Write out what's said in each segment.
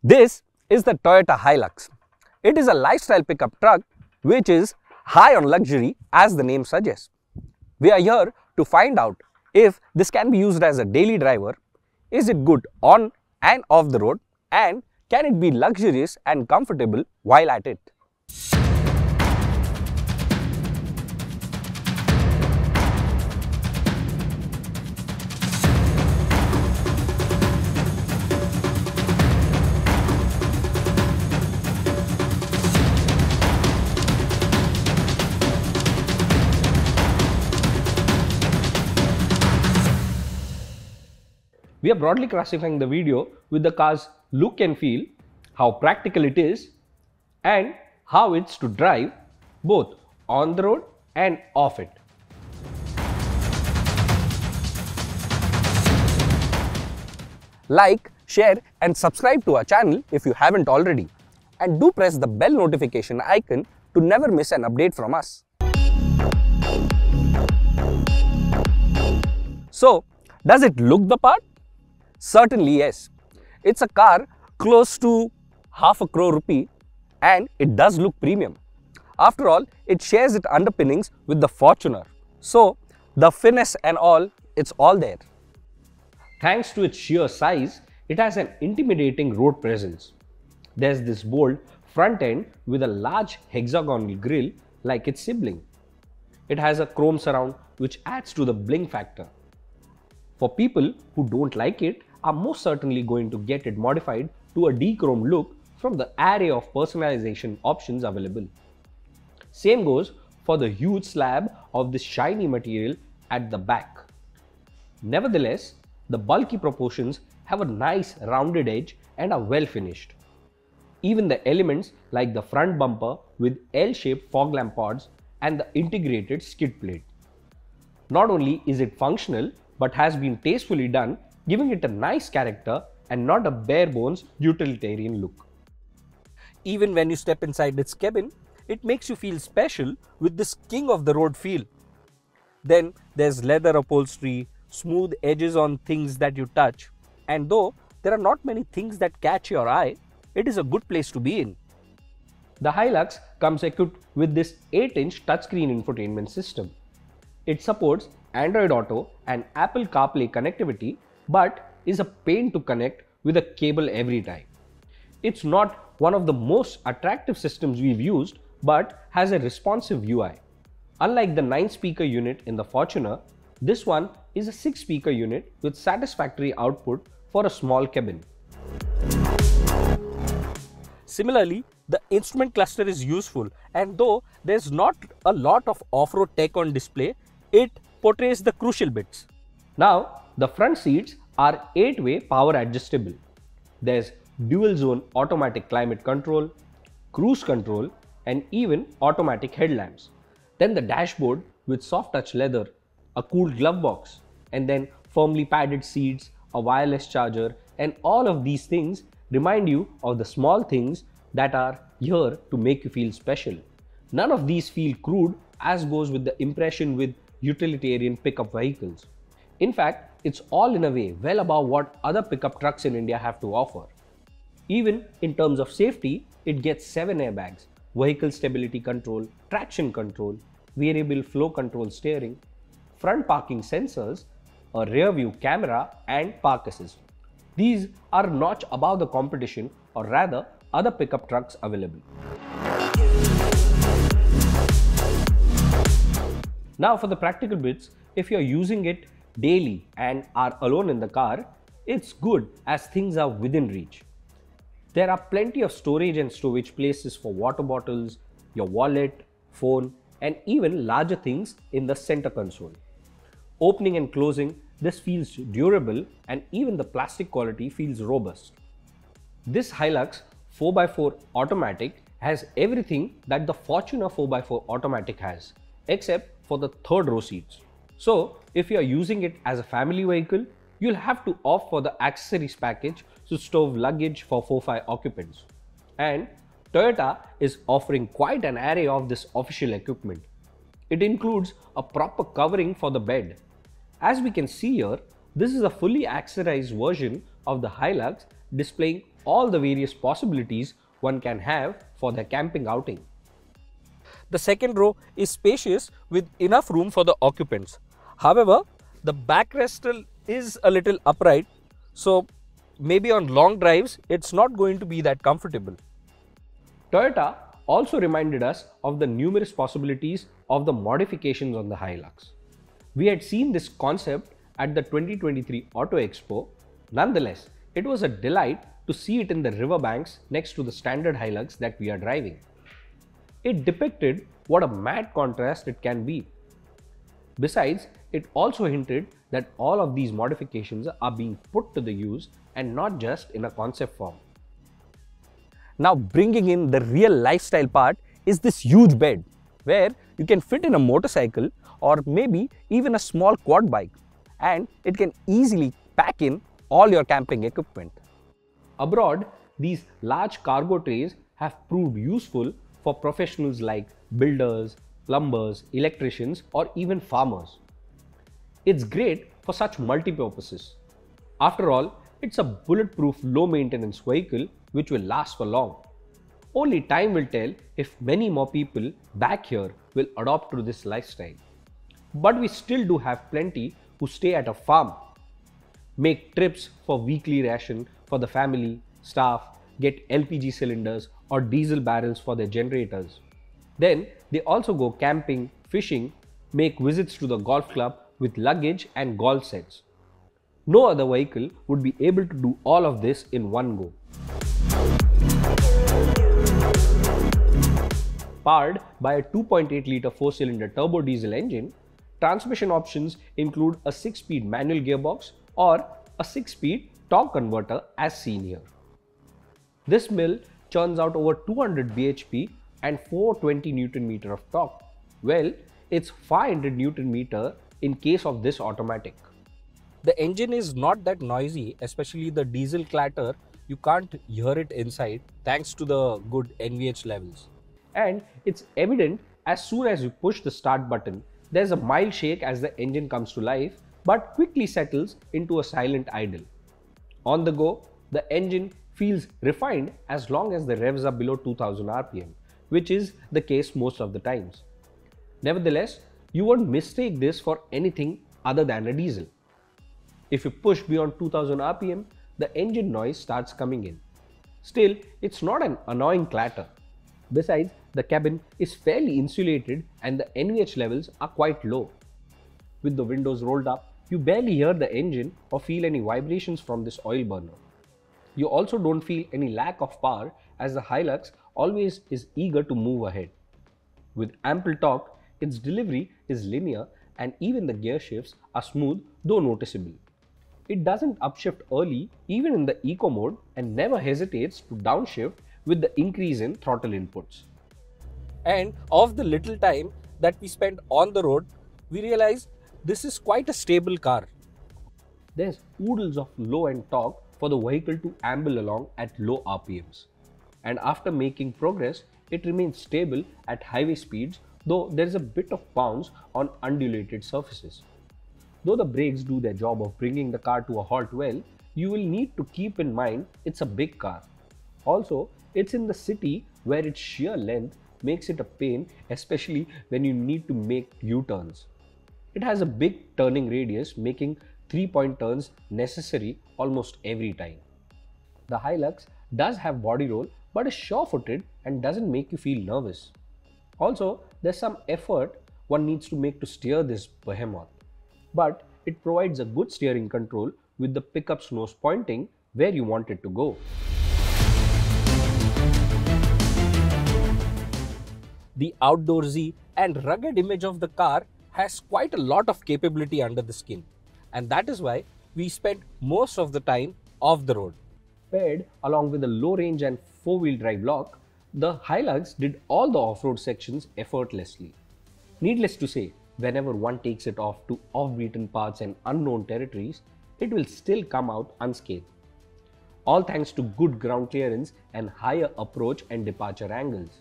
This is the Toyota Hilux. It is a lifestyle pickup truck which is high on luxury as the name suggests. We are here to find out if this can be used as a daily driver, is it good on and off the road, and can it be luxurious and comfortable while at it. We are broadly classifying the video with the car's look and feel, how practical it is, and how it's to drive both on the road and off it. Like, share and subscribe to our channel if you haven't already, and do press the bell notification icon to never miss an update from us. So, does it look the part? Certainly yes. It's a car close to ₹500 crore and it does look premium. After all, it shares its underpinnings with the Fortuner. So, the finesse and all, it's all there. Thanks to its sheer size, it has an intimidating road presence. There's this bold front end with a large hexagonal grille like its sibling. It has a chrome surround which adds to the bling factor. For people who don't like it, are most certainly going to get it modified to a dechrome look from the array of personalization options available. Same goes for the huge slab of this shiny material at the back. Nevertheless, the bulky proportions have a nice rounded edge and are well finished. Even the elements like the front bumper with L-shaped fog lamp pods and the integrated skid plate. Not only is it functional but has been tastefully done, giving it a nice character and not a bare bones utilitarian look. Even when you step inside its cabin, it makes you feel special with this king of the road feel. Then there's leather upholstery, smooth edges on things that you touch, and though there are not many things that catch your eye, it is a good place to be in. The Hilux comes equipped with this 8-inch touchscreen infotainment system. It supports Android Auto and Apple CarPlay connectivity, but is a pain to connect with a cable every time. It's not one of the most attractive systems we've used, but has a responsive UI. Unlike the 9-speaker unit in the Fortuner, this one is a 6-speaker unit with satisfactory output for a small cabin. Similarly, the instrument cluster is useful, and though there's not a lot of off-road tech on display, it portrays the crucial bits. Now, the front seats are 8-way power adjustable. There's dual zone automatic climate control, cruise control, and even automatic headlamps. Then the dashboard with soft touch leather, a cooled glove box, and then firmly padded seats, a wireless charger, and all of these things remind you of the small things that are here to make you feel special. None of these feel crude, as goes with the impression with utilitarian pickup vehicles. In fact, it's all in a way well above what other pickup trucks in India have to offer. Even in terms of safety, it gets 7 airbags, vehicle stability control, traction control, variable flow control steering, front parking sensors, a rear view camera, and park assist. These are a notch above the competition, or rather other pickup trucks available. Now for the practical bits, if you're using it daily and are alone in the car, it's good as things are within reach. There are plenty of storage and stowage places for water bottles, your wallet, phone, and even larger things in the center console. Opening and closing, this feels durable, and even the plastic quality feels robust. This Hilux 4x4 automatic has everything that the Fortuner 4x4 automatic has, except for the third row seats. So, if you are using it as a family vehicle, you'll have to opt for the accessories package to stow luggage for 4-5 occupants. And Toyota is offering quite an array of this official equipment. It includes a proper covering for the bed. As we can see here, this is a fully accessorized version of the Hilux displaying all the various possibilities one can have for their camping outing. The second row is spacious with enough room for the occupants. However, the backrest is a little upright, so maybe on long drives it's not going to be that comfortable. Toyota also reminded us of the numerous possibilities of the modifications on the Hilux. We had seen this concept at the 2023 Auto Expo. Nonetheless, it was a delight to see it in the riverbanks next to the standard Hilux that we are driving. It depicted what a mad contrast it can be. Besides, it also hinted that all of these modifications are being put to the use and not just in a concept form. Now, bringing in the real lifestyle part is this huge bed where you can fit in a motorcycle or maybe even a small quad bike, and it can easily pack in all your camping equipment. Abroad, these large cargo trays have proved useful for professionals like builders, plumbers, electricians, or even farmers. It's great for such multi-purposes. After all, it's a bulletproof, low-maintenance vehicle which will last for long. Only time will tell if many more people back here will adopt to this lifestyle. But we still do have plenty who stay at a farm, make trips for weekly ration for the family, staff, get LPG cylinders or diesel barrels for their generators. Then they also go camping, fishing, make visits to the golf club with luggage and golf sets. No other vehicle would be able to do all of this in one go. Powered by a 2.8-litre 4-cylinder turbo diesel engine, transmission options include a 6-speed manual gearbox or a 6-speed torque converter as seen here. This mill churns out over 200 bhp and 420 Nm of torque. Well, it's 500 Nm in case of this automatic. The engine is not that noisy, especially the diesel clatter. You can't hear it inside thanks to the good NVH levels. And it's evident as soon as you push the start button, there's a mild shake as the engine comes to life, but quickly settles into a silent idle. On the go, the engine feels refined as long as the revs are below 2000 rpm, which is the case most of the times. Nevertheless, you won't mistake this for anything other than a diesel. If you push beyond 2000 rpm, the engine noise starts coming in. Still, it's not an annoying clatter. Besides, the cabin is fairly insulated and the NVH levels are quite low. With the windows rolled up, you barely hear the engine or feel any vibrations from this oil burner. You also don't feel any lack of power as the Hilux always is eager to move ahead. With ample torque, its delivery is linear and even the gear shifts are smooth though noticeable. It doesn't upshift early even in the eco mode and never hesitates to downshift with the increase in throttle inputs. And of the little time that we spent on the road, we realized this is quite a stable car. There's oodles of low-end torque for the vehicle to amble along at low RPMs. And after making progress, it remains stable at highway speeds, though there's a bit of bounce on undulated surfaces. Though the brakes do their job of bringing the car to a halt well, you will need to keep in mind it's a big car. Also, it's in the city where its sheer length makes it a pain, especially when you need to make U-turns. It has a big turning radius, making 3-point turns necessary almost every time. The Hilux does have body roll but is sure-footed and doesn't make you feel nervous. Also, there's some effort one needs to make to steer this behemoth. But it provides a good steering control with the pickup's nose pointing where you want it to go. The outdoorsy and rugged image of the car has quite a lot of capability under the skin, and that is why we spent most of the time off the road. Paired along with a low range and 4-wheel drive lock, the Hilux did all the off-road sections effortlessly. Needless to say, whenever one takes it off to off-beaten paths and unknown territories, it will still come out unscathed. All thanks to good ground clearance and higher approach and departure angles.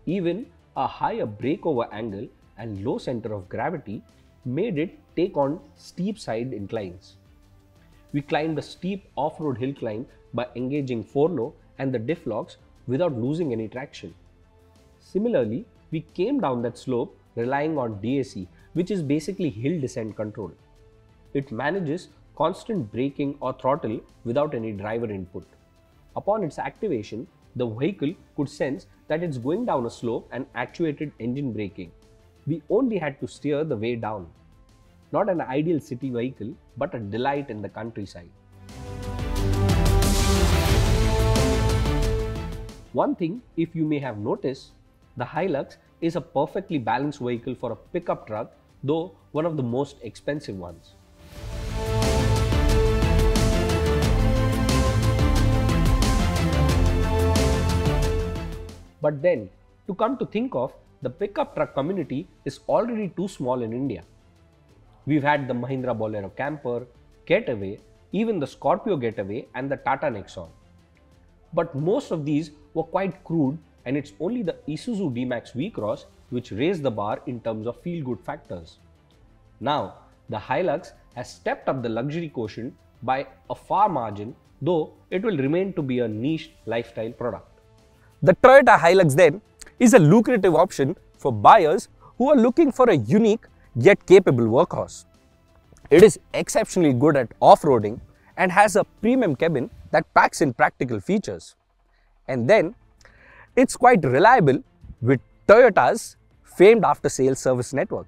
Even a higher breakover angle and low center of gravity made it take on steep side inclines. We climbed a steep off-road hill climb by engaging forelow and the diff locks without losing any traction. Similarly, we came down that slope relying on DAC, which is basically hill descent control. It manages constant braking or throttle without any driver input. Upon its activation, the vehicle could sense that it's going down a slope and actuated engine braking. We only had to steer the way down. Not an ideal city vehicle, but a delight in the countryside. One thing, if you may have noticed, the Hilux is a perfectly balanced vehicle for a pickup truck, though one of the most expensive ones. But then, to come to think of, the pickup truck community is already too small in India. We've had the Mahindra Bolero Camper, Getaway, even the Scorpio Getaway and the Tata Nexon. But most of these were quite crude, and it's only the Isuzu D-Max V-Cross which raised the bar in terms of feel-good factors. Now, the Hilux has stepped up the luxury quotient by a far margin, though it will remain to be a niche lifestyle product. The Toyota Hilux then is a lucrative option for buyers who are looking for a unique yet capable workhorse. It is exceptionally good at off-roading and has a premium cabin that packs in practical features. And then, it's quite reliable with Toyota's famed after-sales service network.